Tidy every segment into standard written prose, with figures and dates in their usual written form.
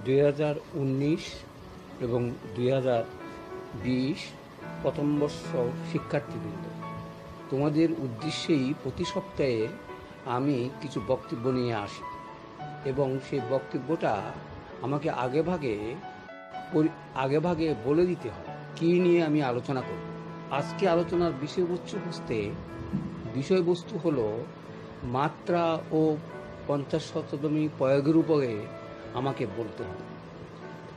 2019 এবং 2020 প্রথম বর্ষ শিক্ষার্থীবৃন্দ, তোমাদের উদ্দেশ্যেই প্রতি সপ্তাহে আমি কিছু বক্তব্য নিয়ে আসি এবং সেই বক্তব্যটা আমাকে আগেভাগে বলে দিতে হয় কী নিয়ে আমি আলোচনা করব। আজকে আলোচনার বিষয়বস্তু হলো মাত্রা ও 50 শততম প্রয়োগের উপরে আমাকে বলতে হবে।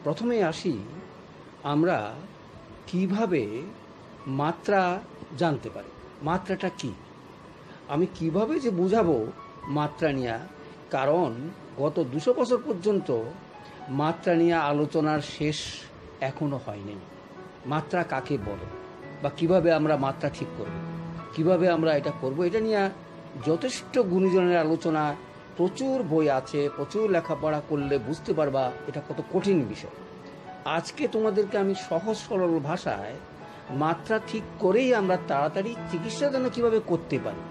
প্রথমে আসি, আমরা কিভাবে মাত্রা জানতে পারি, মাত্রাটা কি, আমি কিভাবে যে বুঝাবো মাত্রা নিয়ে, কারণ গত 200 বছর পর্যন্ত মাত্রা নিয়ে আলোচনার শেষ এখনো হয়নি। মাত্রা কাকে বলে বা কিভাবে আমরা মাত্রা ঠিক করব, কিভাবে আমরা এটা করব, এটা নিয়ে যথেষ্ট গুণীজনের আলোচনা, প্রচুর বই আছে, প্রচুর লেখাপড়া করলে বুঝতে পারবা এটা কত কঠিন বিষয়। আজকে তোমাদেরকে আমি সহজ সরল ভাষায় মাত্রা ঠিক করেই আমরা তাড়াতাড়ি চিকিৎসা যেন কীভাবে করতে পারি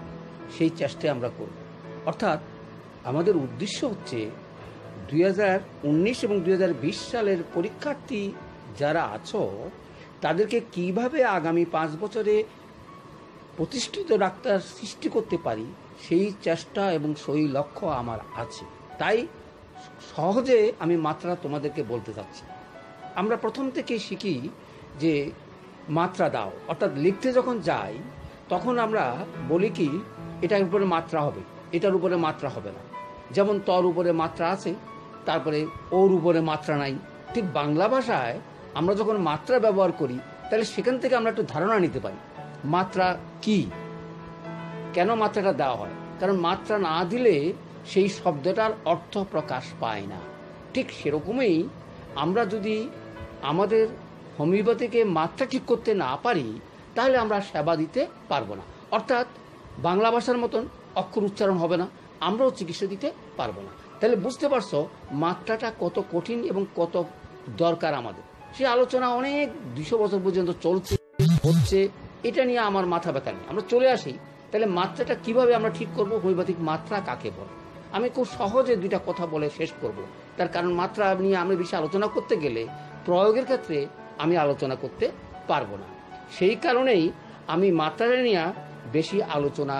সেই চেষ্টায় আমরা করব। অর্থাৎ আমাদের উদ্দেশ্য হচ্ছে 2019 এবং 2020 সালের পরীক্ষার্থী যারা আছো তাদেরকে কিভাবে আগামী 5 বছরে প্রতিষ্ঠিত ডাক্তার সৃষ্টি করতে পারি সেই চেষ্টা এবং সেই লক্ষ্য আমার আছে। তাই সহজে আমি মাত্রা তোমাদেরকে বলতে চাচ্ছি। আমরা প্রথম থেকে শিখি যে মাত্রা দাও, অর্থাৎ লিখতে যখন যাই তখন আমরা বলি কি এটার উপরে মাত্রা হবে, এটার উপরে মাত্রা হবে না। যেমন তর উপরে মাত্রা আছে, তারপরে ওর উপরে মাত্রা নাই। ঠিক বাংলা ভাষায় আমরা যখন মাত্রা ব্যবহার করি তাহলে সেখান থেকে আমরা একটু ধারণা নিতে পারি মাত্রা কি, কেন মাত্রাটা দেওয়া হয়। কারণ মাত্রা না দিলে সেই শব্দটার অর্থ প্রকাশ পায় না। ঠিক সেরকমই আমরা যদি আমাদের হোমিওপ্যাথিকে মাত্রা ঠিক করতে না পারি তাহলে আমরা সেবা দিতে পারবো না। অর্থাৎ বাংলা ভাষার মতন অক্ষর উচ্চারণ হবে না, আমরাও চিকিৎসা দিতে পারবো না। তাহলে বুঝতে পারছো মাত্রাটা কত কঠিন এবং কত দরকার আমাদের। সে আলোচনা অনেক 200 বছর পর্যন্ত চলছে হচ্ছে, এটা নিয়ে আমার মাথা ব্যথা নেই। আমরা চলে আসি, তাহলে মাত্রাটা কিভাবে আমরা ঠিক করব, হোমিওপ্যাথিক মাত্রা কাকে বলে। আমি খুব সহজে 2টা কথা বলে শেষ করব। তার কারণ মাত্রা নিয়ে আমরা বেশি আলোচনা করতে গেলে প্রয়োগের ক্ষেত্রে আমি আলোচনা করতে পারবো না। সেই কারণেই আমি মাত্রাটা নিয়ে বেশি আলোচনা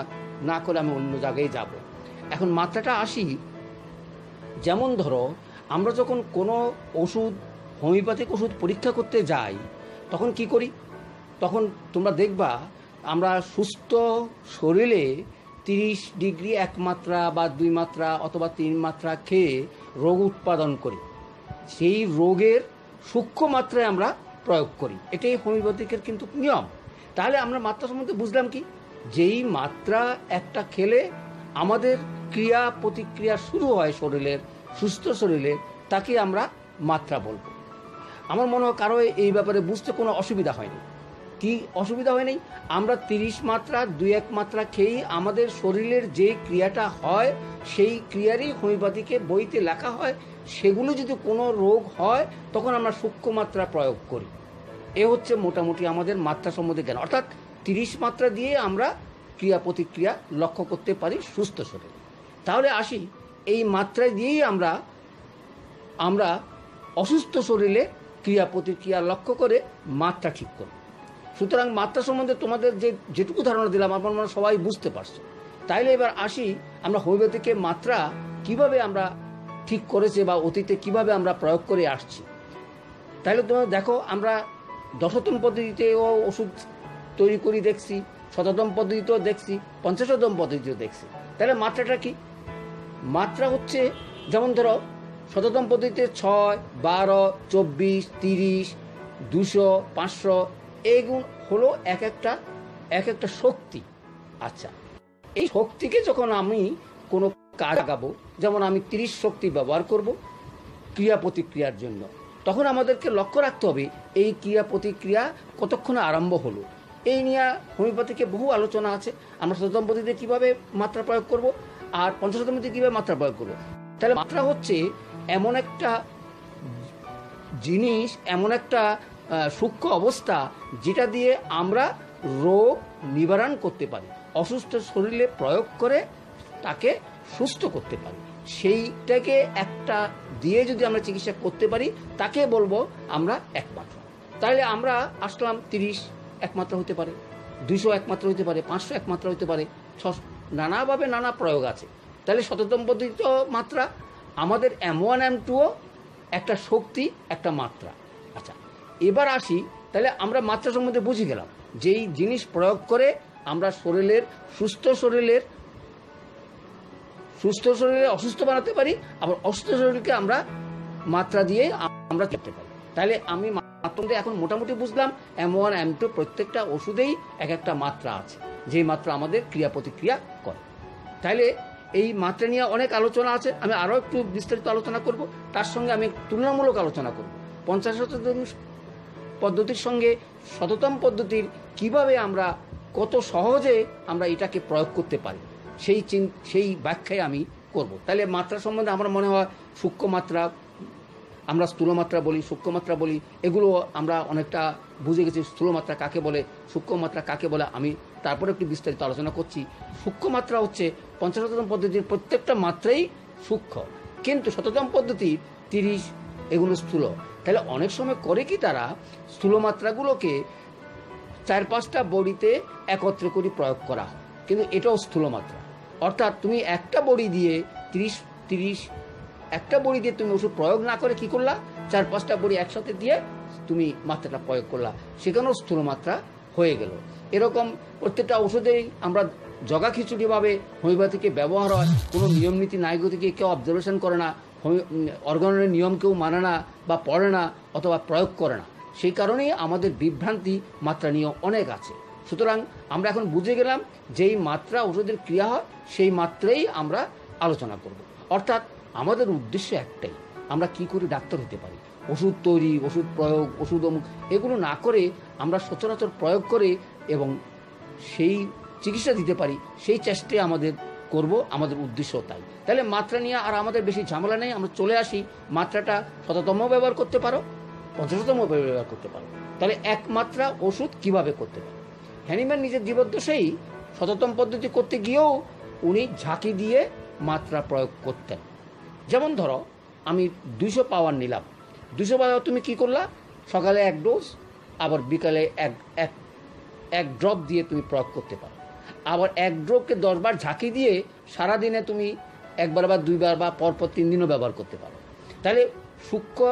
না করে আমি অন্য জায়গায় যাব। এখন মাত্রাটা আসি, যেমন ধরো আমরা যখন কোনো ওষুধ, হোমিওপ্যাথিক ওষুধ পরীক্ষা করতে যাই তখন কি করি, তখন তোমরা দেখবা আমরা সুস্থ শরীরে 30 ডিগ্রি 1 মাত্রা বা 2 মাত্রা অথবা 3 মাত্রা খেয়ে রোগ উৎপাদন করি। সেই রোগের সূক্ষ্ম মাত্রায় আমরা প্রয়োগ করি, এটাই হোমিওপ্যাথিকের কিন্তু নিয়ম। তাহলে আমরা মাত্রা সম্বন্ধে বুঝলাম কি, যেই মাত্রা একটা খেলে আমাদের ক্রিয়া প্রতিক্রিয়া শুরু হয় শরীরের, সুস্থ শরীরে, তাকে আমরা মাত্রা বলবো। আমার মনে হয় কারো এই ব্যাপারে বুঝতে কোনো অসুবিধা হয়নি। কি অসুবিধা হয়নি? আমরা 30 মাত্রা 2-1 মাত্রা খেয়েই আমাদের শরীরের যে ক্রিয়াটা হয় সেই ক্রিয়ারই হোমিওপ্যাথিকে বইতে লেখা হয়। সেগুলো যদি কোনো রোগ হয় তখন আমরা সূক্ষ্ম মাত্রা প্রয়োগ করি। এ হচ্ছে মোটামুটি আমাদের মাত্রা সম্বন্ধে জ্ঞান। অর্থাৎ 30 মাত্রা দিয়ে আমরা ক্রিয়া প্রতিক্রিয়া লক্ষ্য করতে পারি সুস্থ শরীরে। তাহলে আসি, এই মাত্রায় দিয়েই আমরা অসুস্থ শরীরে ক্রিয়া প্রতিক্রিয়া লক্ষ্য করে মাত্রা ঠিক করি। সুতরাং মাত্রা সম্বন্ধে তোমাদের যেটুকু ধারণা দিলাম আমার মনে সবাই বুঝতে পারছো। তাইলে এবার আসি, আমরা হোমিওপ্যাথিকে মাত্রা কিভাবে আমরা ঠিক করেছে বা অতীতে কিভাবে আমরা প্রয়োগ করে আসছি। তাহলে তোমরা দেখো, আমরা 10তম পদ্ধতিতেও ওষুধ তৈরি করি দেখছি, শততম পদ্ধতিতেও দেখছি, 50তম পদ্ধতিতেও দেখছি। তাহলে মাত্রাটা কি? মাত্রা হচ্ছে, যেমন ধরো শততম পদ্ধতিতে 6, 12, 24, 30, 200, 500 এইগুলো হলো এক একটা শক্তি। আচ্ছা, এই শক্তিকে যখন আমি কোনো কাজ লাগাবো, যেমন আমি 30 শক্তি ব্যবহার করব ক্রিয়া প্রতিক্রিয়ার জন্য, তখন আমাদেরকে লক্ষ্য রাখতে হবে এই ক্রিয়া প্রতিক্রিয়া কতক্ষণে আরম্ভ হলো। এই নিয়ে হোমিওপ্যাথিকে বহু আলোচনা আছে। আমরা শততম পদ্ধতিতে কীভাবে মাত্রা প্রয়োগ করব আর 50তম পদ্ধতিতে কীভাবে মাত্রা প্রয়োগ করব। তাহলে মাত্রা হচ্ছে এমন একটা জিনিস, এমন একটা সূক্ষ্ম অবস্থা যেটা দিয়ে আমরা রোগ নিবারণ করতে পারি, অসুস্থ শরীরে প্রয়োগ করে তাকে সুস্থ করতে পারি। সেইটাকে একটা দিয়ে যদি আমরা চিকিৎসা করতে পারি তাকে বলবো আমরা একমাত্রা। তাহলে আমরা আসলাম 30 একমাত্রা হতে পারে, 200 একমাত্রা হতে পারে, 500 একমাত্রা হতে পারে, 600, নানাভাবে নানা প্রয়োগ আছে। তাহলে শততম পদ্ধতি মাত্রা আমাদের M1 M2ও একটা শক্তি, একটা মাত্রা। আচ্ছা, এবার আসি, তাহলে আমরা মাত্রা সম্বন্ধে বুঝে গেলাম যেই জিনিস প্রয়োগ করে আমরা সুস্থ শরীরে অসুস্থ বানাতে পারি, আবার অসুস্থ শরীরকে আমরা মাত্রা দিয়ে আমরা করতে পারি। তাহলে আমি মাত্রা এখন মোটামুটি বুঝলাম M1 M2 প্রত্যেকটা ওষুধেই এক একটা মাত্রা আছে, যেই মাত্রা আমাদের ক্রিয়া প্রতিক্রিয়া করে। তাহলে এই মাত্রা নিয়ে অনেক আলোচনা আছে, আমি আরও একটু বিস্তারিত আলোচনা করব। তার সঙ্গে আমি তুলনামূলক আলোচনা করব 50 পদ্ধতির সঙ্গে শততম পদ্ধতির কিভাবে আমরা কত সহজে আমরা এটাকে প্রয়োগ করতে পারি সেই ব্যাখ্যায় আমি করব। তাহলে মাত্রা সম্বন্ধে আমার মনে হয় সূক্ষ্ম মাত্রা, আমরা স্থূল মাত্রা বলি, সূক্ষ্ম মাত্রা বলি, এগুলো আমরা অনেকটা বুঝে গেছি। স্থূল মাত্রা কাকে বলে, সূক্ষ্ম মাত্রা কাকে বলে, আমি তারপরে একটু বিস্তারিত আলোচনা করছি। সূক্ষ্ম মাত্রা হচ্ছে 50 পদ্ধতির প্রত্যেকটা মাত্রাই সূক্ষ্ম, কিন্তু শততম পদ্ধতি 30 এগুলো স্থূল। তাহলে অনেক সময় করে কি তারা স্থূল মাত্রাগুলোকে 4-5টা বড়িতে একত্রে করে প্রয়োগ করা হয়, কিন্তু এটাও স্থূল মাত্রা। অর্থাৎ তুমি একটা বড়ি দিয়ে 30 একটা বড়ি দিয়ে তুমি ওষুধ প্রয়োগ না করে কি করলা, 4-5টা বড়ি একসাথে দিয়ে তুমি মাত্রাটা প্রয়োগ করলা, সেখানেও স্থূল মাত্রা হয়ে গেল। এরকম প্রত্যেকটা ওষুধেই আমরা জগা খিচুড়িভাবে হোমিওপ্যাথিকে ব্যবহার হয়, কোনো নিয়ম নীতি নায়গতিকে কেউ অবজারভেশন করে না, অর্গানের নিয়ম কেউ মানে না বা পড়ে না অথবা প্রয়োগ করে না। সেই কারণেই আমাদের বিভ্রান্তি মাত্রা নিয়ে অনেক আছে। সুতরাং আমরা এখন বুঝে গেলাম যেই মাত্রা ওষুধের ক্রিয়া হয় সেই মাত্রাই আমরা আলোচনা করব। অর্থাৎ আমাদের উদ্দেশ্য একটাই, আমরা কি করে ডাক্তার হতে পারি। ওষুধ তৈরি, ওষুধ প্রয়োগ, ওষুধ অমুক এগুলো না করে আমরা সচরাচর প্রয়োগ করে এবং সেই চিকিৎসা দিতে পারি, সেই চেষ্টাই আমাদের করব, আমাদের উদ্দেশ্য তাই। তাহলে মাত্রা নিয়ে আর আমাদের বেশি ঝামেলা নেই, আমরা চলে আসি। মাত্রাটা শততম ব্যবহার করতে পারো, 50তম ব্যবহার করতে পারো। তাহলে একমাত্রা ওষুধ কিভাবে করতে পারো। হ্যানিম্যান নিজের জীবদ্দশায় শততম পদ্ধতি করতে গিয়েও উনি ঝাঁকি দিয়ে মাত্রা প্রয়োগ করতেন। যেমন ধরো আমি 200 পাওয়ার নিলাম, 200 পাওয়ার তুমি কি করলা, সকালে 1 ডোজ, আবার বিকালে এক ড্রপ দিয়ে তুমি প্রয়োগ করতে পারো। আবার 1 ড্রপকে 10 বার ঝাঁকি দিয়ে সারাদিনে তুমি 1 বার বা 2 বার বা পরপর 3 দিনও ব্যবহার করতে পারো। তাহলে সূক্ষ্ম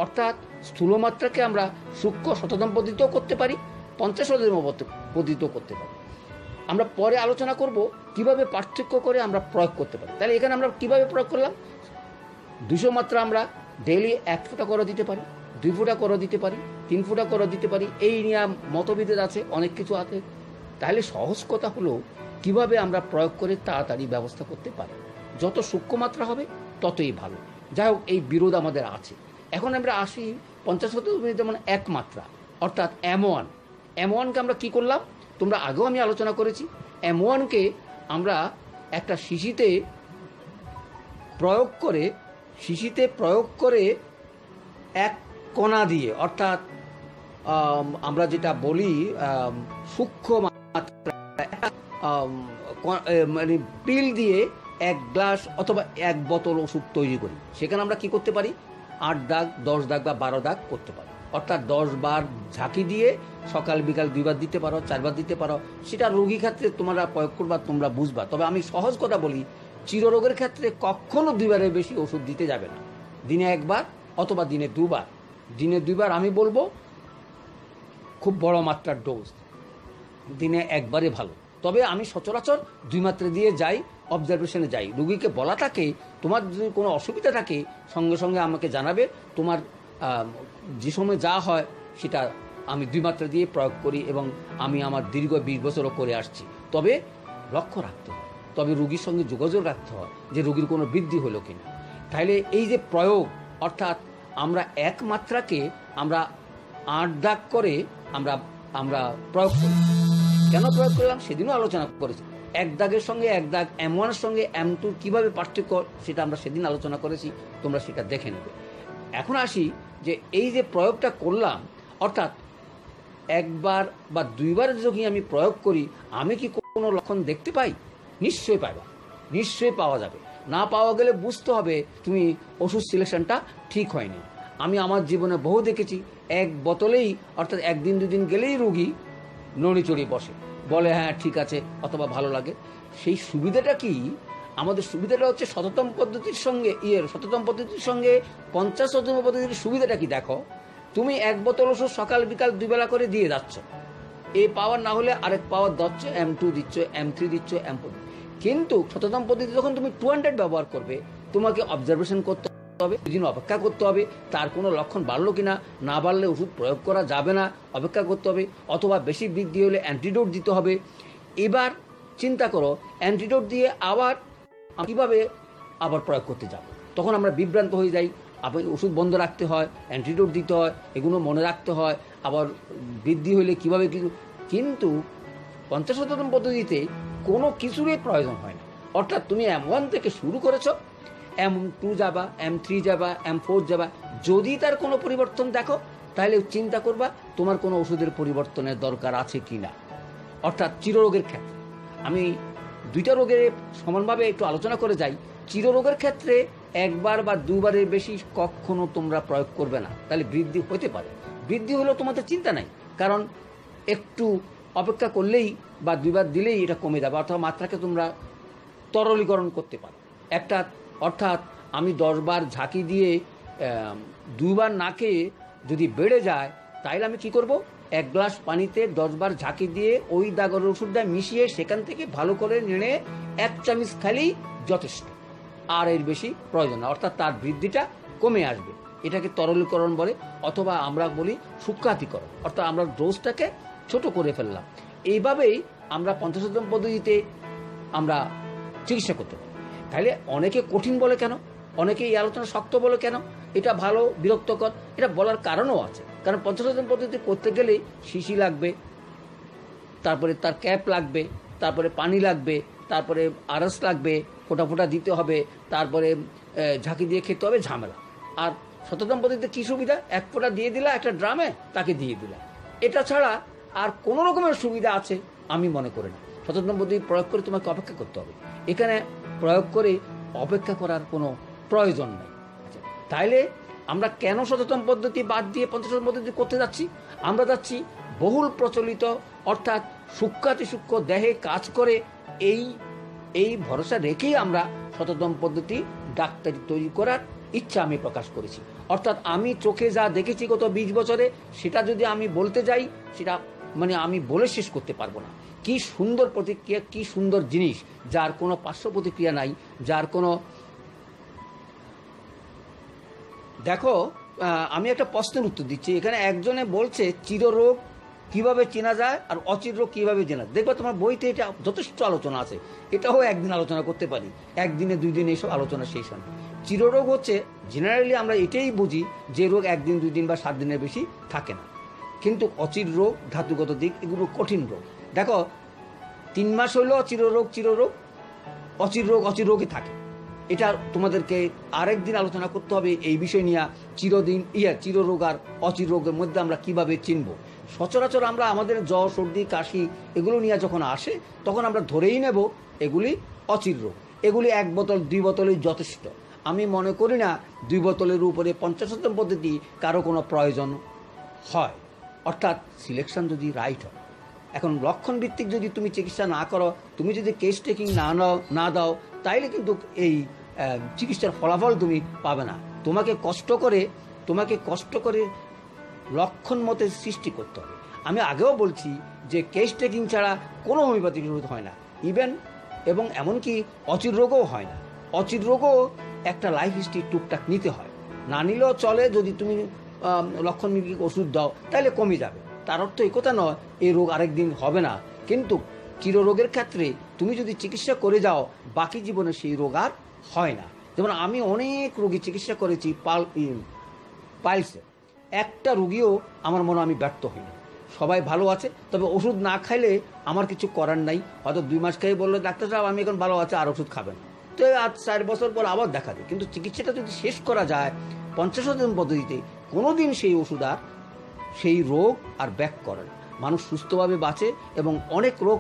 অর্থাৎ স্থূল মাত্রাকে আমরা সূক্ষ্ম শততম পদ্ধতিও করতে পারি, 50তম পদ্ধতিও করতে পারি। আমরা পরে আলোচনা করব কিভাবে পার্থক্য করে আমরা প্রয়োগ করতে পারি। তাহলে এখানে আমরা কিভাবে প্রয়োগ করলাম, 200 মাত্রা আমরা ডেইলি 1 ফোঁটা করে দিতে পারি, 2 ফোঁটা করে দিতে পারি, 3 ফোঁটা করে দিতে পারি। এই নিয়ে মতবিভেদ আছে, অনেক কিছু আছে। তাহলে সহজ কথা হলো কিভাবে আমরা প্রয়োগ করে তাড়াতাড়ি ব্যবস্থা করতে পারি। যত সূক্ষ্ম মাত্রা হবে ততই ভালো। যাই হোক, এই বিরোধ আমাদের আছে। এখন আমরা আসি 50 যেমন এক মাত্রা অর্থাৎ M1কে আমরা কি করলাম, তোমরা আগেও আমি আলোচনা করেছি। M1কে আমরা একটা শিশিতে প্রয়োগ করে 1 কণা দিয়ে, অর্থাৎ আমরা যেটা বলি সূক্ষ্ম মাত্রা, মানে পিল দিয়ে 1 গ্লাস অথবা 1 বোতল ওষুধ তৈরি করি। সেখানে আমরা কি করতে পারি, 8 দাগ, 10 দাগ বা 12 দাগ করতে পারি। অর্থাৎ 10 বার ঝাঁকি দিয়ে সকাল বিকাল 2 বার দিতে পারো, 4 বার দিতে পারো। সেটা রোগী ক্ষেত্রে তোমরা প্রয়োগ করবা, তোমরা বুঝবা। তবে আমি সহজ কথা বলি, চিররোগের ক্ষেত্রে কখনো 2 বারের বেশি ওষুধ দিতে যাবে না। দিনে 1 বার অথবা দিনে 2 বার। দিনে 2 বার আমি বলবো খুব বড় মাত্রার ডোজ, দিনে 1 বারে ভালো। তবে আমি সচরাচর 2 মাত্রা দিয়ে যাই, অবজারভেশনে যাই। রুগীকে বলা থাকে তোমার যদি কোনো অসুবিধা থাকে সঙ্গে সঙ্গে আমাকে জানাবে, তোমার যে সময় যা হয় সেটা আমি 2 মাত্রা দিয়ে প্রয়োগ করি এবং আমি আমার দীর্ঘ 20 বছরও করে আসছি। তবে লক্ষ্য রাখতে হয়, তবে রুগীর সঙ্গে যোগাযোগ রাখতে হয় যে রুগীর কোনো বৃদ্ধি হলো কিনা। তাহলে এই যে প্রয়োগ, অর্থাৎ আমরা 1 মাত্রাকে আমরা 8 দাগ করে আমরা প্রয়োগ করি। কেন প্রয়োগ করলাম সেদিনও আলোচনা করেছি। 1 দাগের সঙ্গে 1 দাগ, M1-এর সঙ্গে M2 কীভাবে পার্থক্য সেটা আমরা সেদিন আলোচনা করেছি, তোমরা সেটা দেখে নেবে। এখন আসি যে এই যে প্রয়োগটা করলাম, অর্থাৎ 1 বার বা 2 বার যদি আমি প্রয়োগ করি, আমি কি কোনো লক্ষণ দেখতে পাই? নিশ্চয়ই পাওয়া যাবে। না পাওয়া গেলে বুঝতে হবে তুমি ওষুধ সিলেকশনটা ঠিক হয়নি। আমি আমার জীবনে বহু দেখেছি, এক বোতলেই অর্থাৎ একদিন দুদিন গেলেই রোগী নড়ি চড়ি বসে, বলে হ্যাঁ ঠিক আছে অথবা ভালো লাগে। সেই সুবিধাটা কি? আমাদের সুবিধাটা হচ্ছে শততম পদ্ধতির সঙ্গে শততম পদ্ধতির সঙ্গে 50তম পদ্ধতির সুবিধাটা কি দেখো, তুমি এক বোতল ওষুধ সকাল বিকাল 2 বেলা করে দিয়ে যাচ্ছ, এই পাওয়ার না হলে আরেক পাওয়ার দিচ্ছ, M2 দিচ্ছ, M3 দিচ্ছ, M4। কিন্তু শততম পদ্ধতি যখন তুমি 200 ব্যবহার করবে, তোমাকে অবজারভেশন করতে হবে, দুদিন অপেক্ষা করতে হবে, তার কোনো লক্ষণ বাড়লো কিনা, না বাড়লে ওষুধ প্রয়োগ করা যাবে না, অপেক্ষা করতে হবে, অথবা বেশি বৃদ্ধি হলে অ্যান্টিডোট দিতে হবে। এবার চিন্তা করো, অ্যান্টিডোট দিয়ে আবার কীভাবে আবার প্রয়োগ করতে যাব, তখন আমরা বিভ্রান্ত হয়ে যাই। আবার ওষুধ বন্ধ রাখতে হয়, অ্যান্টিডোট দিতে হয়, এগুলো মনে রাখতে হয়, আবার বৃদ্ধি হলে কীভাবে কিন্তু 50তম পদ্ধতিতে কোনো কিছুরই প্রয়োজন হয় না। অর্থাৎ তুমি M1 থেকে শুরু করেছো, M2 যাবা, M3 যাবা, M4 যাবা, যদি তার কোনো পরিবর্তন দেখো তাহলে চিন্তা করবা তোমার কোনো ওষুধের পরিবর্তনের দরকার আছে কি না। অর্থাৎ চিররোগের ক্ষেত্রে আমি 2টা রোগের সমানভাবে একটু আলোচনা করে যাই। চিররোগের ক্ষেত্রে 1 বার বা 2 বারের বেশি কখনো তোমরা প্রয়োগ করবে না, তাহলে বৃদ্ধি হতে পারে। বৃদ্ধি হলেও তোমাদের চিন্তা নাই, কারণ একটু অপেক্ষা করলেই বা 2 বার দিলেই এটা কমে যাবে, অথবা মাত্রাকে তোমরা তরলীকরণ করতে পারো। অর্থাৎ আমি 10 বার ঝাঁকি দিয়ে 2 বার না খেয়ে যদি বেড়ে যায়, তাইলে আমি কি করব, 1 গ্লাস পানিতে 10 বার ঝাঁকি দিয়ে ওই দাগের ওষুধটা মিশিয়ে সেখান থেকে ভালো করে নেড়ে 1 চামচ খালেই যথেষ্ট, আর এর বেশি প্রয়োজন না। অর্থাৎ তার বৃদ্ধিটা কমে আসবে, এটাকে তরলীকরণ বলে, অথবা আমরা বলি সূক্ষ্মাতিকরণ, অর্থাৎ আমরা ডোজটাকে ছোট করে ফেললাম। এইভাবেই আমরা 50তম পদ্ধতিতে আমরা চিকিৎসা করতে পারি। তাহলে অনেকে কঠিন বলে কেন, অনেকে এই আলোচনা শক্ত বলে কেন, এটা ভালো বিরক্তকর, এটা বলার কারণও আছে। কারণ 50তম পদ্ধতি করতে গেলে শিশি লাগবে, তারপরে তার ক্যাপ লাগবে, তারপরে পানি লাগবে, তারপরে আরস লাগবে, ফোঁটা ফোঁটা দিতে হবে, তারপরে ঝাঁকি দিয়ে খেতে হবে, ঝামেলা। আর শততম পদ্ধতিতে কী সুবিধা, 1 ফোঁটা দিয়ে দিলা একটা ড্রামে, তাকে দিয়ে দিলা, এটা ছাড়া আর কোনো রকমের সুবিধা আছে আমি মনে করি না। শততম পদ্ধতি প্রয়োগ করে তোমাকে অপেক্ষা করতে হবে, এখানে প্রয়োগ করে অপেক্ষা করার কোনো প্রয়োজন নেই। আচ্ছা, তাইলে আমরা কেন শততম পদ্ধতি বাদ দিয়ে 50তম পদ্ধতি করতে যাচ্ছি? আমরা যাচ্ছি বহুল প্রচলিত, অর্থাৎ সূক্ষ্মাতি সূক্ষ্ম দেহে কাজ করে এই ভরসা রেখেই আমরা শততম পদ্ধতি ডাক্তারি তৈরি করার ইচ্ছা আমি প্রকাশ করেছি। অর্থাৎ আমি চোখে যা দেখেছি গত 20 বছরে, সেটা যদি আমি বলতে যাই, সেটা মানে আমি বলে শেষ করতে পারবো না। কি সুন্দর প্রতিক্রিয়া, কি সুন্দর জিনিস, যার কোনো পার্শ্ব প্রতিক্রিয়া নাই, যার কোনো দেখো আমি একটা প্রশ্নের উত্তর দিচ্ছি। এখানে একজনে বলছে চিররোগ কিভাবে চেনা যায় আর অচির রোগ কিভাবে চেনা যায়। দেখবে তোমার বইতে এটা যথেষ্ট আলোচনা আছে, এটাও একদিন আলোচনা করতে পারি, 1 দিনে 2 দিনে এইসব আলোচনা শেষ হয় না। চিররোগ হচ্ছে জেনারেলি আমরা এটাই বুঝি যে রোগ 1 দিন 2 দিন বা 7 দিনের বেশি থাকে না। কিন্তু অচির রোগ, ধাতুগত দিক, এগুলো কঠিন রোগ। দেখো 3 মাস হইলেও চিররোগ অচির রোগই থাকে। এটা তোমাদেরকে আরেক দিন আলোচনা করতে হবে এই বিষয় নিয়ে, চিররোগ আর অচির রোগের মধ্যে আমরা কিভাবে চিনব। সচরাচর আমরা আমাদের জ্বর সর্দি কাশি এগুলো নিয়ে যখন আসে, তখন আমরা ধরেই নেব এগুলি অচির রোগ, এগুলি 1 বোতল 2 বোতলই যথেষ্ট। আমি মনে করি না 2 বোতলের উপরে 50তম পদ্ধতি কারো কোনো প্রয়োজন হয়, অর্থাৎ সিলেকশন যদি রাইট হয়। এখন লক্ষণ ভিত্তিক যদি তুমি চিকিৎসা না করো, তুমি যদি কেস টেকিং না দাও, তাইলে কিন্তু এই চিকিৎসার ফলাফল তুমি পাবে না। তোমাকে কষ্ট করে লক্ষণ মতে সৃষ্টি করতে হবে। আমি আগেও বলছি যে কেস টেকিং ছাড়া কোনো হোমিওপ্যাথিক ওষুধ হয় না, এবং এমনকি অচির রোগও হয় না। অচির রোগও একটা লাইফ হিস্ট্রি টুকটাক নিতে হয়, না নিলেও চলে। যদি তুমি লক্ষণ ভিত্তিক ওষুধ দাও তাহলে কমে যাবে, তার অর্থ এই কথা নয় এই রোগ আরেকদিন হবে না। কিন্তু চিররোগের ক্ষেত্রে তুমি যদি চিকিৎসা করে যাও, বাকি জীবনে সেই রোগ আর হয় না। যেমন আমি অনেক রোগী চিকিৎসা করেছি পাইলসে, একটা রোগীও আমার মনে আমি ব্যর্থ হইনি, সবাই ভালো আছে। তবে ওষুধ না খাইলে আমার কিছু করার নাই, হয়তো 2 মাস খাই বললো ডাক্তার সাহেব আমি এখন ভালো আছে, আর ওষুধ খাবেন, তো আজ 4 বছর পর আবার দেখা যায়। কিন্তু চিকিৎসাটা যদি শেষ করা যায় 50তম পদ্ধতিতে, কোনো দিন সেই রোগ আর ব্যাক করে না, মানুষ সুস্থভাবে বাঁচে এবং অনেক রোগ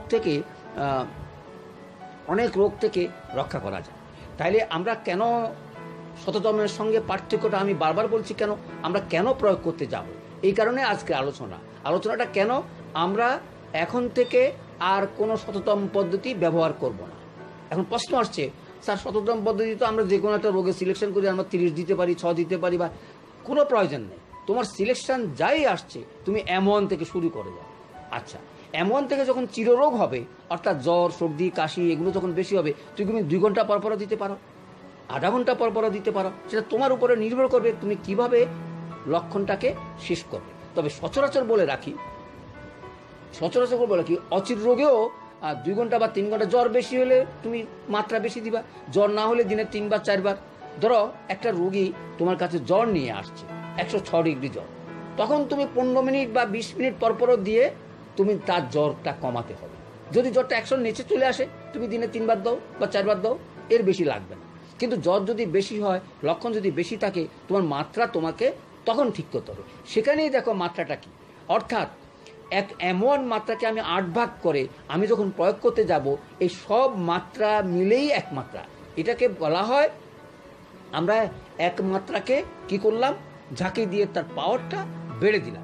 থেকে রক্ষা করা যায়। তাইলে আমরা কেন শততমের সঙ্গে পার্থক্যটা আমি বারবার বলছি, কেন আমরা কেন প্রয়োগ করতে যাব, এই কারণে আজকে আলোচনাটা কেন আমরা এখন থেকে আর কোনো শততম পদ্ধতি ব্যবহার করব না। এখন প্রশ্ন আসছে, স্যার শততম পদ্ধতি তো আমরা যে কোনো একটা রোগে সিলেকশন করি, আমরা 30 দিতে পারি, 6 দিতে পারি, বা কোনো প্রয়োজন নেই। তোমার সিলেকশন যাই আসছে তুমি M1 থেকে শুরু করে দাও। আচ্ছা, M1 থেকে যখন চিররোগ হবে, অর্থাৎ জ্বর, সর্দি, কাশি এগুলো যখন বেশি হবে, তুমি 2 ঘন্টা পরপরও দিতে পারো, আধা ঘন্টা পরপরও দিতে পারো, সেটা তোমার উপরে নির্ভর করবে তুমি কিভাবে লক্ষণটাকে শেষ করবে। তবে সচরাচর বলে রাখি, অচির রোগেও 2 ঘন্টা বা 3 ঘন্টা, জ্বর বেশি হলে তুমি মাত্রা বেশি দিবা, জ্বর না হলে দিনে 3 বা 4 বার। ধরো একটা রোগী তোমার কাছে জ্বর নিয়ে আসছে, 106 ডিগ্রি জ্বর, তখন তুমি 15 মিনিট বা 20 মিনিট পরপরও দিয়ে তুমি তার জ্বরটা কমাতে হবে। যদি জ্বরটা 100 নিচে চলে আসে, তুমি দিনে 3 বার দাও বা 4 বার দাও, এর বেশি লাগবে না। কিন্তু জ্বর যদি বেশি হয়, লক্ষণ যদি বেশি থাকে, তোমার মাত্রা তোমাকে তখন ঠিক করতে হবে। সেখানেই দেখো মাত্রাটা কি, অর্থাৎ M1 মাত্রাকে আমি 8 ভাগ করে আমি যখন প্রয়োগ করতে যাব, এই সব মাত্রা মিলেই এক মাত্রা। এটাকে বলা হয়, আমরা এক মাত্রাকে কি করলাম, ঝাঁকি দিয়ে তার পাওয়ারটা বেড়ে দিলাম,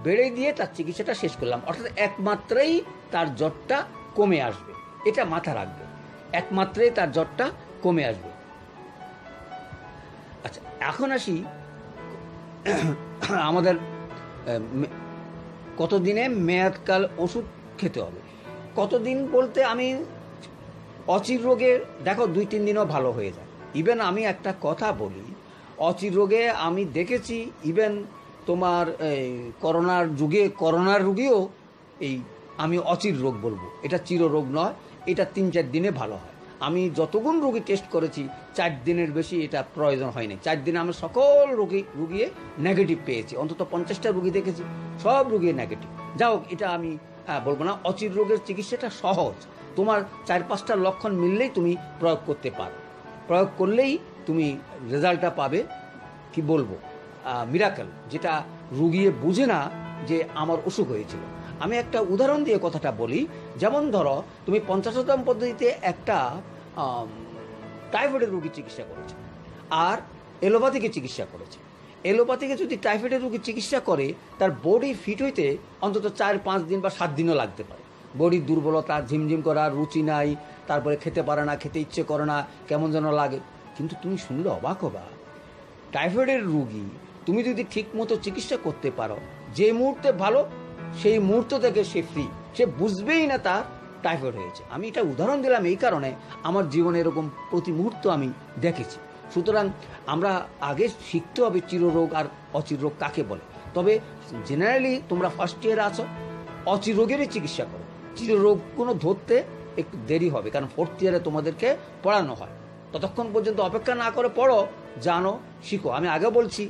বেড়ে দিয়ে তার চিকিৎসাটা শেষ করলাম। অর্থাৎ এক মাত্রাই তার জ্বরটা কমে আসবে, এটা মাথা রাখবে, এক মাত্রাই তার জ্বরটা কমে আসবে। আচ্ছা, এখন আসি আমাদের কতদিনে মেয়াদকাল ওষুধ খেতে হবে। কতদিন বলতে, আমি অচির রোগে দেখো 2-3 দিনও ভালো হয়ে যায়। ইভেন আমি একটা কথা বলি, অচির রোগে আমি দেখেছি, ইভেন তোমার করোনার রোগীও এই আমি অচির রোগ বলবো, এটা চিররোগ নয়, এটা 3-4 দিনে ভালো হয়। আমি যতগুণ রোগী টেস্ট করেছি, 4 দিনের বেশি এটা প্রয়োজন হয়নি। 4 দিনে আমি সকল রোগী নেগেটিভ পেয়েছি, অন্তত 50টা রোগী দেখেছি, সব রোগী নেগেটিভ। যাও, এটা আমি বলবো না। অচির রোগের চিকিৎসাটা সহজ, তোমার 4-5টা লক্ষণ মিললেই তুমি প্রয়োগ করতে পারো, প্রয়োগ করলেই তুমি রেজাল্টটা পাবে, কি বলবো, মিরাকেল, যেটা রুগিয়ে বুঝে না যে আমার অসুখ হয়েছিল। আমি একটা উদাহরণ দিয়ে কথাটা বলি। যেমন ধরো, তুমি 50তম পদ্ধতিতে একটা টাইফয়েডের রোগী চিকিৎসা করেছে, আর এলোপ্যাথিকে চিকিৎসা করেছে। এলোপ্যাথিকে যদি টাইফয়েডের রোগী চিকিৎসা করে, তার বডি ফিট হইতে অন্তত 4-5 দিন বা 7 দিনও লাগতে পারে। বডির দুর্বলতা, ঝিমঝিম করা, রুচি নাই, তারপরে খেতে পারে না, খেতে ইচ্ছে করে না, কেমন যেন লাগে। কিন্তু তুমি শুনলে অবাক হবা, টাইফয়েডের রোগী তুমি যদি ঠিক মতো চিকিৎসা করতে পারো, যে মুহূর্তে ভালো সেই মুহূর্ত থেকে সে ফ্রি, সে বুঝবেই না তার টাইফয়েড হয়েছে। আমি এটা উদাহরণ দিলাম এই কারণে, আমার জীবনে এরকম প্রতি মুহূর্ত আমি দেখেছি। সুতরাং আমরা আগে শিখতে হবে চিররোগ আর অচির রোগ কাকে বলে। তবে জেনারেলি তোমরা ফার্স্ট ইয়ারে আছো, অচির রোগেরই চিকিৎসা করো, চিররোগগুলো ধরতে একটু দেরি হবে, কারণ 4th ইয়ারে তোমাদেরকে পড়ানো হয়। ততক্ষণ পর্যন্ত অপেক্ষা না করে পড়ো, জানো, শিখো। আমি আগে বলছি,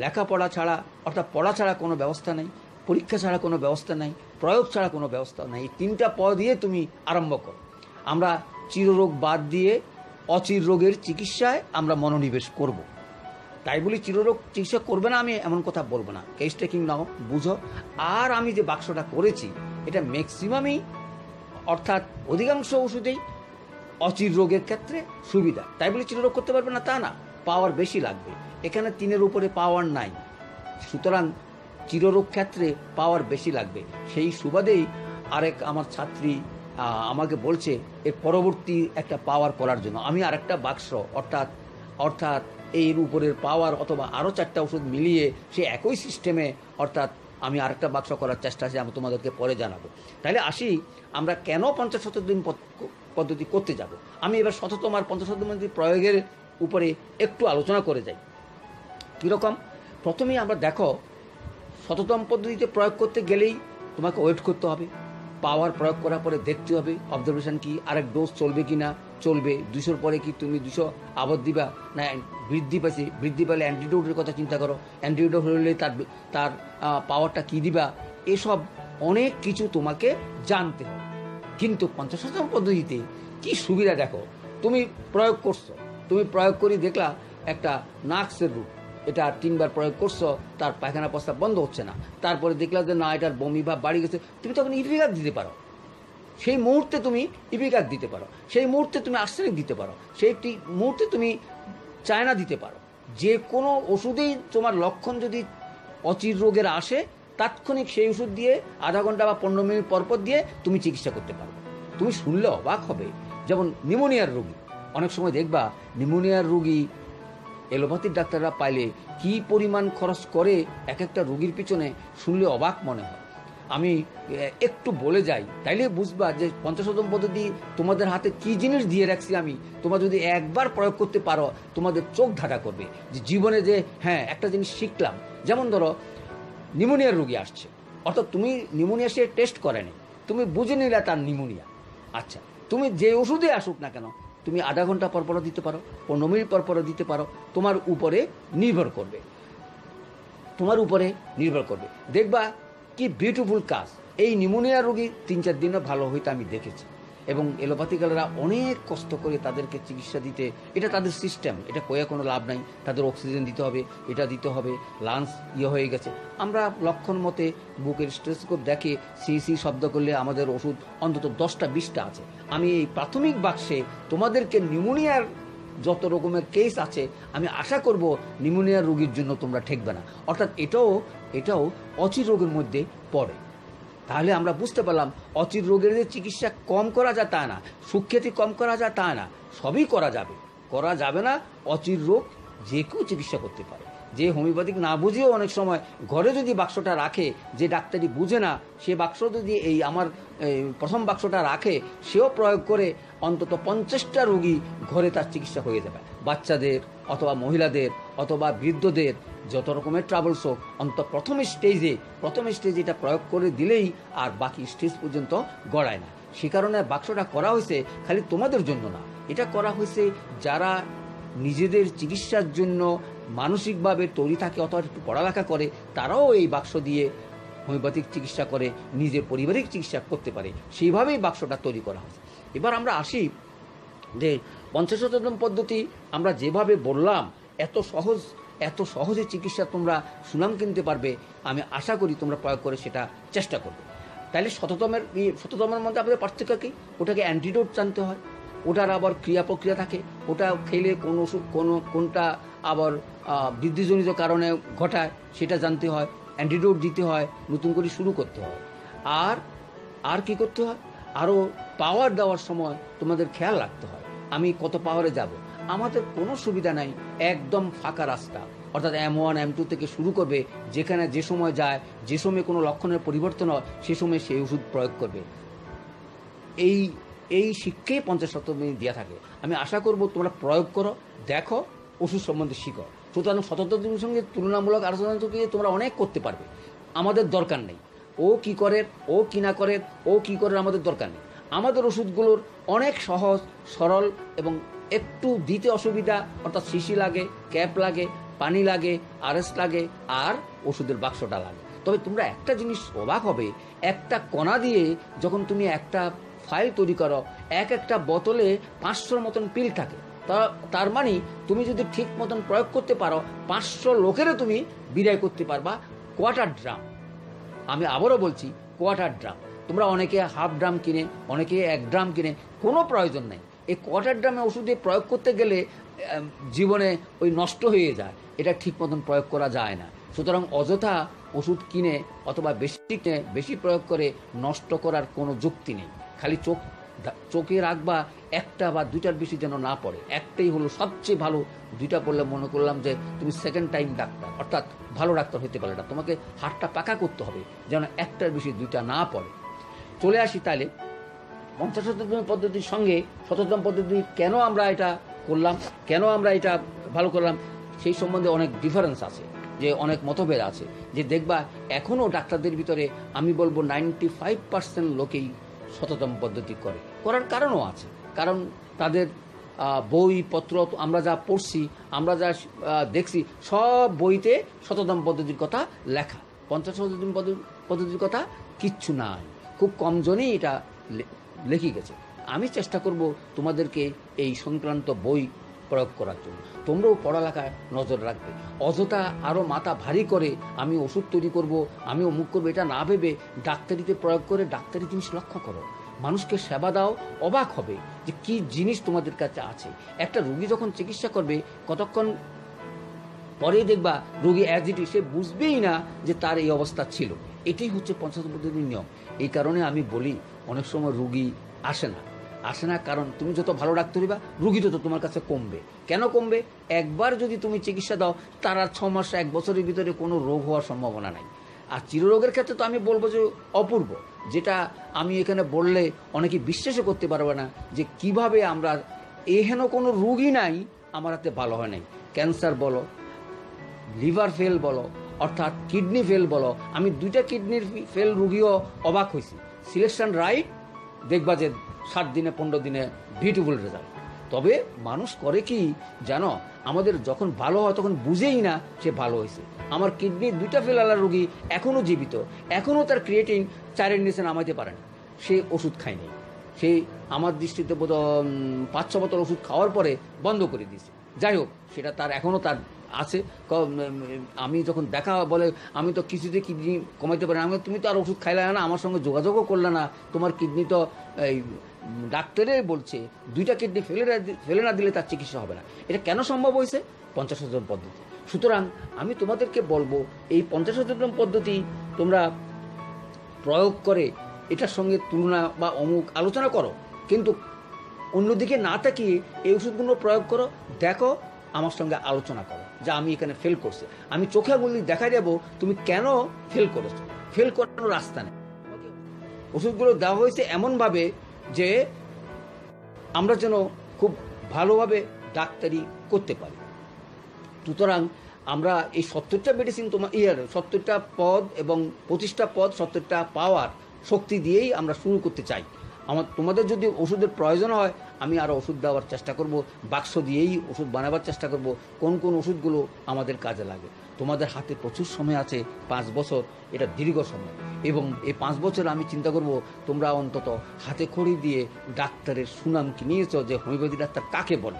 লেখাপড়া ছাড়া, অর্থাৎ পড়া ছাড়া কোনো ব্যবস্থা নেই, পরীক্ষা ছাড়া কোনো ব্যবস্থা নেই, প্রয়োগ ছাড়া কোনো ব্যবস্থা নেই। এই 3টা পদ দিয়ে তুমি আরম্ভ করো। আমরা চিররোগ বাদ দিয়ে অচির রোগের চিকিৎসায় আমরা মনোনিবেশ করব। তাই বলি চিররোগ চিকিৎসা করবে না আমি এমন কথা বলবো না, কেস টেকিং নাও, বুঝো। আর আমি যে বাক্সটা করেছি, এটা ম্যাক্সিমামই, অর্থাৎ অধিকাংশ ওষুধেই অচির রোগের ক্ষেত্রে সুবিধা। তাই বলি চিররোগ করতে পারবে না তা না, পাওয়ার বেশি লাগবে। এখানে 3-এর উপরে পাওয়ার নাই, সুতরাং চিররোগ ক্ষেত্রে পাওয়ার বেশি লাগবে। সেই সুবাদেই আরেক আমার ছাত্রী আমাকে বলছে এর পরবর্তী একটা পাওয়ার করার জন্য আমি আরেকটা বাক্স, অর্থাৎ এর উপরের পাওয়ার অথবা আরও 4টা ওষুধ মিলিয়ে সে একই সিস্টেমে, অর্থাৎ আমি আরেকটা বাক্স করার চেষ্টা আছে, আমি তোমাদেরকে পরে জানাবো। তাহলে আসি, আমরা কেন 50-শতদিন পদ্ধতি করতে যাব। আমি এবার 100তম আর 50তম প্রয়োগের উপরে একটু আলোচনা করে যাই। কীরকম, প্রথমেই আমরা দেখো, 100তম পদ্ধতিতে প্রয়োগ করতে গেলেই তোমাকে ওয়েট করতে হবে, পাওয়ার প্রয়োগ করার পরে দেখতে হবে অবজারভেশন কি, আরেক ডোজ চলবে কি না, চলবে 200-র পরে কি তুমি 200 আবার দিবা না, বৃদ্ধি পেলে অ্যান্টিডোটের কথা চিন্তা করো, অ্যান্টিডোট হলে তার পাওয়ারটা কি দিবা, এসব অনেক কিছু তোমাকে জানতে হবে। কিন্তু 50তম পদ্ধতিতে কি সুবিধা দেখো, তুমি প্রয়োগ করছো, তুমি প্রয়োগ করে দেখলা একটা নাক্সের রূপ, এটা 3 বার প্রয়োগ করছো, তার পায়খানা প্রস্তাব বন্ধ হচ্ছে না, তারপরে দেখলা যে না, এটার বমি ভাব বাড়ি গেছে, তুমি তখন ইফিগার দিতে পারো। সেই মুহূর্তে তুমি ইপিকাক দিতে পারো, সেই মুহূর্তে তুমি আর্সেনিক দিতে পারো, সেই মুহূর্তে তুমি চায়না দিতে পারো। যে কোনো ওষুধেই তোমার লক্ষণ যদি অচির রোগের আসে, তাৎক্ষণিক সেই ওষুধ দিয়ে আধা ঘন্টা বা 15 মিনিট পরপর দিয়ে তুমি চিকিৎসা করতে পারবে। তুমি শুনলে অবাক হবে, যেমন নিউমোনিয়ার রোগী, অনেক সময় দেখবা নিউমোনিয়ার রোগী এলোপ্যাথির ডাক্তাররা পাইলে কি পরিমাণ খরচ করে এক একটা রোগীর পিছনে, শুনলে অবাক মনে হয়। আমি একটু বলে যাই, তাইলে বুঝবা যে পঞ্চশতম পদ্ধতি তোমাদের হাতে কি জিনিস দিয়ে রাখছি আমি। তোমরা যদি একবার প্রয়োগ করতে পারো, তোমাদের চোখ ধাঁধা করবে যে জীবনে যে হ্যাঁ একটা জিনিস শিখলাম। যেমন ধরো নিউমোনিয়ার রোগী আসছে, অর্থাৎ তুমি নিউমোনিয়া সে টেস্ট করেনি, তুমি বুঝে নিলে তার নিউমোনিয়া। আচ্ছা, তুমি যে ওষুধে আসুক না কেন, তুমি আধা ঘন্টা পরপরও দিতে পারো, 15 মিনিট পরপরও দিতে পারো, তোমার উপরে নির্ভর করবে, তোমার উপরে নির্ভর করবে। দেখবা কি বিউটিফুল কাজ। এই নিউমোনিয়া রোগী 3-4 দিনে ভালো হইতে আমি দেখেছি, এবং এলোপ্যাথিক্যালরা অনেক কষ্ট করে তাদেরকে চিকিৎসা দিতে, এটা তাদের সিস্টেম, এটা কয়ে কোনো লাভ নাই। তাদের অক্সিজেন দিতে হবে, এটা দিতে হবে, লাংস হয়ে গেছে। আমরা লক্ষণ মতে বুকের স্টেথোস্কোপ দেখে সি শব্দ করলে আমাদের ওষুধ অন্তত 10টা-20টা আছে। আমি এই প্রাথমিক বাক্সে তোমাদেরকে নিউমোনিয়ার যত রকমের কেস আছে, আমি আশা করব নিউমোনিয়ার রোগীর জন্য তোমরা ঠেকবে না। অর্থাৎ এটাও অচির রোগের মধ্যে পড়ে। তাহলে আমরা বুঝতে পারলাম অচির রোগের যে চিকিৎসা কম করা যায় তা না, সুখ্যাতি কম করা যায় তা না, সবই করা যাবে না। অচির রোগ যে কেউ চিকিৎসা করতে পারে। যে হোমিওপ্যাথিক না বুঝেও অনেক সময় ঘরে যদি বাক্সটা রাখে, যে ডাক্তারি বুঝে না, সে বাক্স যদি এই আমার প্রথম বাক্সটা রাখে, সেও প্রয়োগ করে অন্তত 50টা রোগী ঘরে তার চিকিৎসা হয়ে যাবে। বাচ্চাদের অথবা মহিলাদের অথবা বৃদ্ধদের যত রকমের ট্রাবলস হোক, অন্তত প্রথম স্টেজে এটা প্রয়োগ করে দিলেই আর বাকি স্টেজ পর্যন্ত গড়ায় না। সে কারণে বাক্সটা করা হয়েছে খালি তোমাদের জন্য না, এটা করা হয়েছে যারা নিজেদের চিকিৎসার জন্য মানসিকভাবে তৈরি থাকে অথবা একটু পড়ালেখা করে, তারাও এই বাক্স দিয়ে হোমিওপ্যাথিক চিকিৎসা করে নিজের পারিবারিক চিকিৎসা করতে পারে। সেইভাবেই বাক্সটা তৈরি করা হয়েছে। এবার আমরা আসি যে পঞ্চশতম পদ্ধতি আমরা যেভাবে বললাম, এত সহজে চিকিৎসা তোমরা সুনাম কিনতে পারবে, আমি আশা করি তোমরা প্রয়োগ করে সেটা চেষ্টা করবে। তাহলে শততমের মধ্যে আমাদের পার্থক্য কি? ওটাকে অ্যান্টিডোট জানতে হয়, ওটার আবার ক্রিয়া প্রক্রিয়া থাকে, ওটা খেলে কোন ওষুধ কোনটা আবার বৃদ্ধিজনিত কারণে ঘটায় সেটা জানতে হয়, অ্যান্টিডোট দিতে হয়, নতুন করে শুরু করতে হয়। আর কি করতে হয়? আরও পাওয়ার দেওয়ার সময় তোমাদের খেয়াল রাখতে হয় আমি কত পাওয়ারে যাব। আমাদের কোনো সুবিধা নাই, একদম ফাঁকা রাস্তা, অর্থাৎ M1 M2 থেকে শুরু করবে, যেখানে যে সময় যায়, যে সময় কোনো লক্ষণের পরিবর্তন হয়, সে সময় সেই ওষুধ প্রয়োগ করবে। এই শিক্ষাই পঞ্চশতমী দেওয়া থাকে। আমি আশা করব তোমরা প্রয়োগ করো, দেখো, ওষুধ সম্বন্ধে শিখো। সুতরাং শততমের সঙ্গে তুলনামূলক আলোচনা থেকে তোমরা অনেক করতে পারবে। আমাদের দরকার নেই ও কি করে, ও কি না করে, ও কি করে, আমাদের দরকার নেই। আমাদের ওষুধগুলোর অনেক সহজ সরল এবং একটু দিতে অসুবিধা, অর্থাৎ শিশি লাগে, ক্যাপ লাগে, পানি লাগে, RS লাগে, আর ওষুধের বাক্সটা লাগে। তবে তোমরা একটা জিনিস অবাক হবে, একটা কণা দিয়ে যখন তুমি একটা ফাইল তৈরি করো, একটা বোতলে 500 মতন পিল থাকে। তার মানে তুমি যদি ঠিক মতন প্রয়োগ করতে পারো, 500 লোকেরও তুমি বিদায় করতে পারবা কোয়ার্টার ড্রাম। আমি আবারও বলছি, কোয়ার্টার ড্রাম। তোমরা অনেকে হাফ ড্রাম কিনে, অনেকে 1 ড্রাম কিনে, কোনো প্রয়োজন নেই। এই কোয়ার্টার ড্রামে ওষুধে প্রয়োগ করতে গেলে জীবনে ওই নষ্ট হয়ে যায়, এটা ঠিক মতন প্রয়োগ করা যায় না। সুতরাং অযথা ওষুধ কিনে অথবা বেশি প্রয়োগ করে নষ্ট করার কোনো যুক্তি নেই। খালি চোখে রাখবা, 1টা বা 2টার বেশি যেন না পড়ে। একটাই হলো সবচেয়ে ভালো, 2টা পড়লে মনে করলাম যে তুমি সেকেন্ড টাইম ডাক্তার, অর্থাৎ ভালো ডাক্তার হতে পারে না। তোমাকে হাতটা পাকা করতে হবে যেন 1টার বেশি 2টা না পড়ে। চলে আসি তাহলে পঞ্চশতম পদ্ধতির সঙ্গে শততম পদ্ধতি কেন আমরা এটা করলাম, কেন আমরা এটা ভালো করলাম, সেই সম্বন্ধে অনেক ডিফারেন্স আছে, যে অনেক মতভেদ আছে। যে দেখবা এখনও ডাক্তারদের ভিতরে আমি বলবো 95% লোকেই শততম পদ্ধতি করার কারণও আছে। কারণ তাদের বইপত্র আমরা যা পড়ছি, আমরা যা দেখছি, সব বইতে শততম পদ্ধতির কথা লেখা, পঞ্চশতম পদ্ধতির কথা কিচ্ছু নাই। খুব কমজনই এটা লিখে গেছে। আমি চেষ্টা করব তোমাদেরকে এই সংক্রান্ত বই প্রয়োগ করার জন্য। তোমরাও পড়ালেখায় নজর রাখবে। অযথা আরও মাথা ভারী করে আমি ওষুধ তৈরি করব, আমি অমুক করবো, এটা না ভেবে ডাক্তারিতে প্রয়োগ করে ডাক্তারি জিনিস লক্ষ্য করো। মানুষকে সেবা দাও, অবাক হবে যে কি জিনিস তোমাদের কাছে আছে। একটা রোগী যখন চিকিৎসা করবে কতক্ষণ পরেই দেখবা রোগী অ্যাজ ইট ইজ, সে বুঝবেই না যে তার এই অবস্থা ছিল। এটাই হচ্ছে পঞ্চশত পদ্ধতির নিয়ম। এই কারণে আমি বলি অনেক সময় রোগী আসে না, কারণ তুমি যত ভালো ডাক্তার হইবা রোগী তত তোমার কাছে কমবে। কেন কমবে? একবার যদি তুমি চিকিৎসা দাও তার আর 6 মাস 1 বছরের ভিতরে কোনো রোগ হওয়ার সম্ভাবনা নাই। আর চিররোগের ক্ষেত্রে তো আমি বলবো যে অপূর্ব, যেটা আমি এখানে বললে অনেকে বিশ্বাসও করতে পারবে না যে কিভাবে আমরা এহেন কোনো রোগই নাই আমার হাতে ভালো হয় নাই। ক্যান্সার বলো, লিভার ফেল বলো, অর্থাৎ কিডনি ফেল বলো, আমি 2টা কিডনির ফেল রুগীও অবাক হয়েছি। সিলেকশন রাইট, দেখবা যে 7 দিনে 15 দিনে বিউটিফুল রেজাল্ট। তবে মানুষ করে কি জানো, আমাদের যখন ভালো হয় তখন বুঝেই না সে ভালো হয়েছে। আমার কিডনি 2টা ফেলালা রুগী এখনও জীবিত, এখনও তার ক্রিয়েটিন 4-এর নিচে নামাইতে পারে না, সে ওষুধ খায়নি। সে আমার দৃষ্টিতে বোধ 5-6 বোতল ওষুধ খাওয়ার পরে বন্ধ করে দিয়েছে। যাই হোক, সেটা তার এখনও তার আছে। আমি যখন দেখা বলে আমি তো কিছুতে কিডনি কমাইতে পারি না, আমি তুমি তো আর ওষুধ খাইলে না, আমার সঙ্গে যোগাযোগও করলে না, তোমার কিডনি তো এই ডাক্তারে বলছে 2টা কিডনি ফেলে না দিলে তার চিকিৎসা হবে না। এটা কেন সম্ভব হয়েছে? 50 শততম পদ্ধতি। সুতরাং আমি তোমাদেরকে বলবো এই 50 শততম পদ্ধতি তোমরা প্রয়োগ করে এটার সঙ্গে তুলনা বা অমুক আলোচনা করো, কিন্তু অন্যদিকে না তাকিয়ে এই ওষুধগুলো প্রয়োগ করো, দেখো আমার সঙ্গে আলোচনা করো যে আমি এখানে ফেল করছি। আমি চোখে আঙুল দিয়ে দেখা দেবো তুমি কেন ফেল করেছো। ফেল করানোর রাস্তা নেই। ওষুধগুলো দেওয়া হয়েছে এমনভাবে যে আমরা যেন খুব ভালোভাবে ডাক্তারি করতে পারি। সুতরাং আমরা এই 70টা মেডিসিন 70টা পদ এবং 25টা পদ 70টা পাওয়ার শক্তি দিয়েই আমরা শুরু করতে চাই। তোমাদের যদি ওষুধের প্রয়োজন হয় আমি আরও ওষুধ দেওয়ার চেষ্টা করব, বাক্স দিয়েই ওষুধ বানাবার চেষ্টা করব, কোন কোন ওষুধগুলো আমাদের কাজে লাগে। তোমাদের হাতে প্রচুর সময় আছে, 5 বছর, এটা দীর্ঘ সময়, এবং এই 5 বছর আমি চিন্তা করব তোমরা অন্তত হাতে খড়ি দিয়ে ডাক্তারের সুনাম কিনিয়েছ যে হোমিওপ্যাথি ডাক্তার কাকে বলে।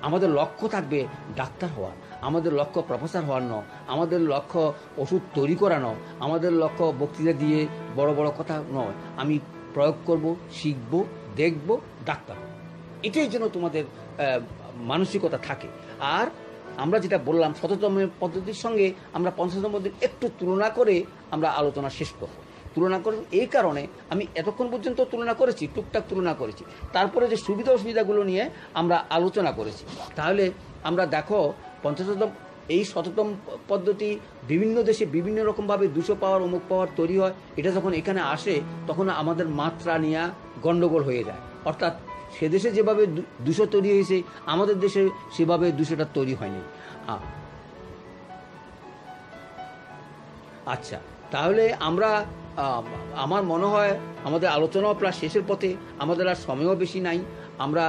আমাদের লক্ষ্য থাকবে ডাক্তার হওয়ার, আমাদের লক্ষ্য প্রফেসর হওয়ার নয়, আমাদের লক্ষ্য ওষুধ তৈরি করানো, আমাদের লক্ষ্য বক্তৃতা দিয়ে বড় বড় কথা নয়। আমি প্রয়োগ করব, শিখব, দেখব, ডাক্তার। এটাই যেন তোমাদের মানসিকতা থাকে। আর আমরা যেটা বললাম 70তম পদ্ধতির সঙ্গে আমরা 50তম পদ্ধতির একটু তুলনা করে আমরা আলোচনা শেষ করব। তুলনা করব এই কারণে আমি এতক্ষণ পর্যন্ত তুলনা করেছি, টুকটাক তুলনা করেছি, তারপরে যে সুবিধা অসুবিধাগুলো নিয়ে আমরা আলোচনা করেছি। তাহলে আমরা দেখো 50তম এই 70তম পদ্ধতি বিভিন্ন দেশে বিভিন্ন রকমভাবে 200 পাওয়ার অমুক পাওয়ার তৈরি হয়। এটা যখন এখানে আসে তখন আমাদের মাত্রা নিয়ে গণ্ডগোল হয়ে যায়। অর্থাৎ সে দেশে যেভাবে 200 তৈরি হয়েছে আমাদের দেশে সেভাবে 200টা তৈরি হয়নি। আচ্ছা, তাহলে আমরা আমার মনে হয় আমাদের আলোচনাও প্রায় শেষের পথে, আমাদের আর সময়ও বেশি নাই। আমরা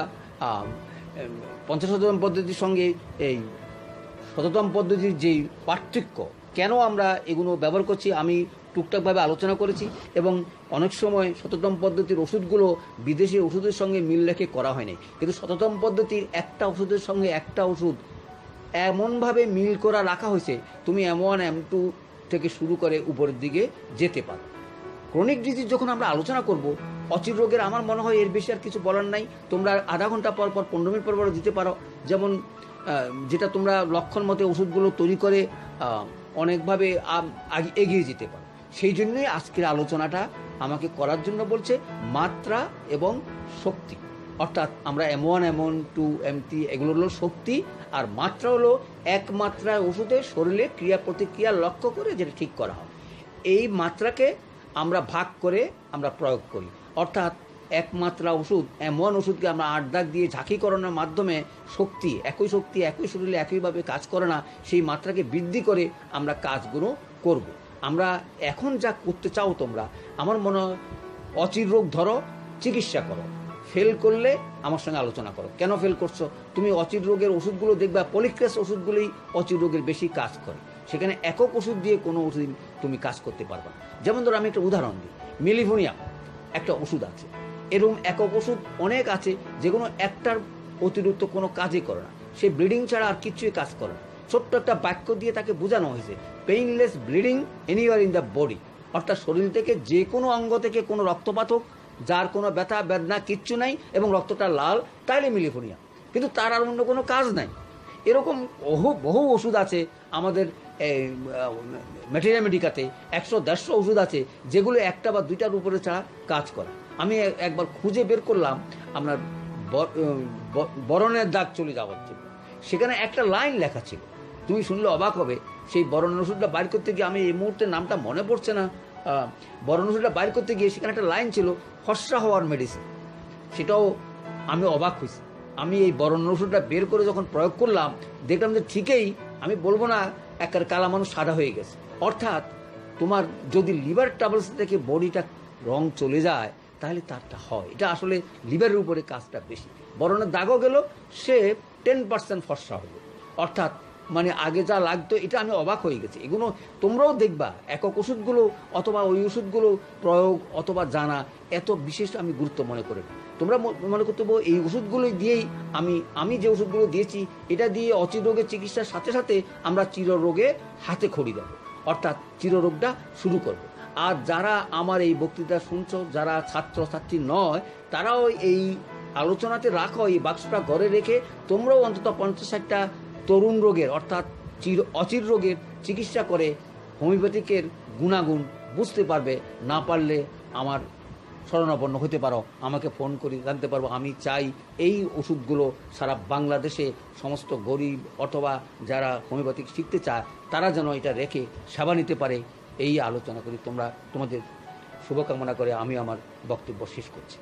50তম পদ্ধতির সঙ্গে এই 70তম পদ্ধতির যেই পার্থক্য, কেন আমরা এগুলো ব্যবহার করছি আমি টুকটাকভাবে আলোচনা করেছি। এবং অনেক সময় 70তম পদ্ধতির ওষুধগুলো বিদেশি ওষুধের সঙ্গে মিল রেখে করা হয়নি, কিন্তু 70তম পদ্ধতির একটা ওষুধের সঙ্গে একটা ওষুধ এমনভাবে মিল করা রাখা হয়েছে তুমি M1 M2 থেকে শুরু করে উপরের দিকে যেতে পারো। ক্রনিক ডিজিজ যখন আমরা আলোচনা করব, অচির রোগের আমার মনে হয় এর বেশি আর কিছু বলার নাই। তোমরা আধা ঘন্টা পর পর 15 মিনিট পর পর দিতে পারো, যেমন যেটা তোমরা লক্ষণ মতে ওষুধগুলো তৈরি করে অনেকভাবে এগিয়ে যেতে পারো। সেই জন্যই আজকের আলোচনাটা আমাকে করার জন্য বলছে মাত্রা এবং শক্তি। অর্থাৎ আমরা M1 M2 M3 এগুলো হলো শক্তি, আর মাত্রা হলো এক মাত্রায় ওষুধের শরীরে ক্রিয়া প্রতিক্রিয়া লক্ষ্য করে যেটা ঠিক করা হয়। এই মাত্রাকে আমরা ভাগ করে আমরা প্রয়োগ করি। অর্থাৎ এক মাত্রা ওষুধ M1 ওষুধকে আমরা 8 দাগ দিয়ে ঝাঁকি করানোর মাধ্যমে শক্তি একই শরীরে একইভাবে কাজ করে না, সেই মাত্রাকে বৃদ্ধি করে আমরা কাজগুলো করব। আমরা এখন যা করতে চাও তোমরা, আমার মনে হয় অচির রোগ ধরো, চিকিৎসা করো, ফেল করলে আমার সঙ্গে আলোচনা করো কেন ফেল করছো। তুমি অচির রোগের ওষুধগুলো দেখবা পলিক্রেস ওষুধগুলোই অচির রোগের বেশি কাজ করে, সেখানে একক ওষুধ দিয়ে কোনো ওষুধ তুমি কাজ করতে পারবা না। যেমন ধরো আমি একটা উদাহরণ দিই, মেলিভোনিয়াম একটা ওষুধ আছে, এরকম একক ওষুধ অনেক আছে যেগুলো একটার অতিরিক্ত কোনো কাজই করে না, সে ব্লিডিং ছাড়া আর কিছুই কাজ করে না। ছোট্ট একটা বাক্য দিয়ে তাকে বোঝানো হয়েছে painless bleeding anywhere in the body, অর্থাৎ শরীর থেকে যে কোনো অঙ্গ থেকে কোনো রক্তপাত হোক যার কোনো ব্যথা বেদনা কিচ্ছু নাই এবং রক্তটা লাল, তাইলে মিলিফোনিয়া, কিন্তু তার আর অন্য কোনো কাজ নাই। এরকম বহু ওষুধ আছে আমাদের ম্যাটেরিয়া মেডিকাতে, 100-150 ওষুধ আছে যেগুলো একটা বা দুইটার উপরে ছাড়া কাজ করে। আমি একবার খুঁজে বের করলাম আপনার বরণের দাগ চলে যাওয়ার জন্য, সেখানে একটা লাইন লেখা ছিল, তুমি শুনলে অবাক হবে। সেই বরণের ওষুধটা বাইর করতে গিয়ে, আমি এই মুহূর্তে নামটা মনে পড়ছে না, বরণ ওষুধটা বাইর করতে গিয়ে সেখানে একটা লাইন ছিল ফর্সা হওয়ার মেডিসিন। সেটাও আমি অবাক হয়েছি। আমি এই বরণ ওষুধটা বের করে যখন প্রয়োগ করলাম, দেখলাম যে ঠিকই, আমি বলবো না একের কালা মানুষ সাদা হয়ে গেছে। অর্থাৎ তোমার যদি লিভার ট্রাবলস থেকে বডিটা রং চলে যায় তাহলে তারটা হয়, এটা আসলে লিভারের উপরে কাজটা বেশি। বরণের দাগও গেল, সে 10% ফর্সা হলো। অর্থাৎ মানে আগে যা লাগতো, এটা আমি অবাক হয়ে গেছি। এগুলো তোমরাও দেখবা, একক ওষুধগুলো অথবা ওই ওষুধগুলো প্রয়োগ অথবা জানা এত বিশেষ আমি গুরুত্ব মনে করি না। তোমরা মনে করতে পারো এই ওষুধগুলো দিয়েই আমি যে ওষুধগুলো দিয়েছি, এটা দিয়ে অচির রোগের চিকিৎসার সাথে সাথে আমরা চিররোগে হাতে খড়ি দেবো, অর্থাৎ চিররোগটা শুরু করব। আর যারা আমার এই বক্তৃতা শুনছো, যারা ছাত্রছাত্রী নয়, তারাও এই আলোচনাতে রাখো, এই বাক্সটা ঘরে রেখে তোমরাও অন্তত 50-60টা তরুণ রোগের অর্থাৎ অচির রোগের চিকিৎসা করে হোমিওপ্যাথিকের গুণাগুণ বুঝতে পারবে। না পারলে আমার শরণাপন্ন হতে পারো, আমাকে ফোন করে জানতে পারবো। আমি চাই এই ওষুধগুলো সারা বাংলাদেশে সমস্ত গরিব অথবা যারা হোমিওপ্যাথিক শিখতে চায় তারা যেন এটা রেখে সেবা নিতে পারে, এই আলোচনা করি। তোমাদের শুভকামনা করে আমি আমার বক্তব্য শেষ করছি।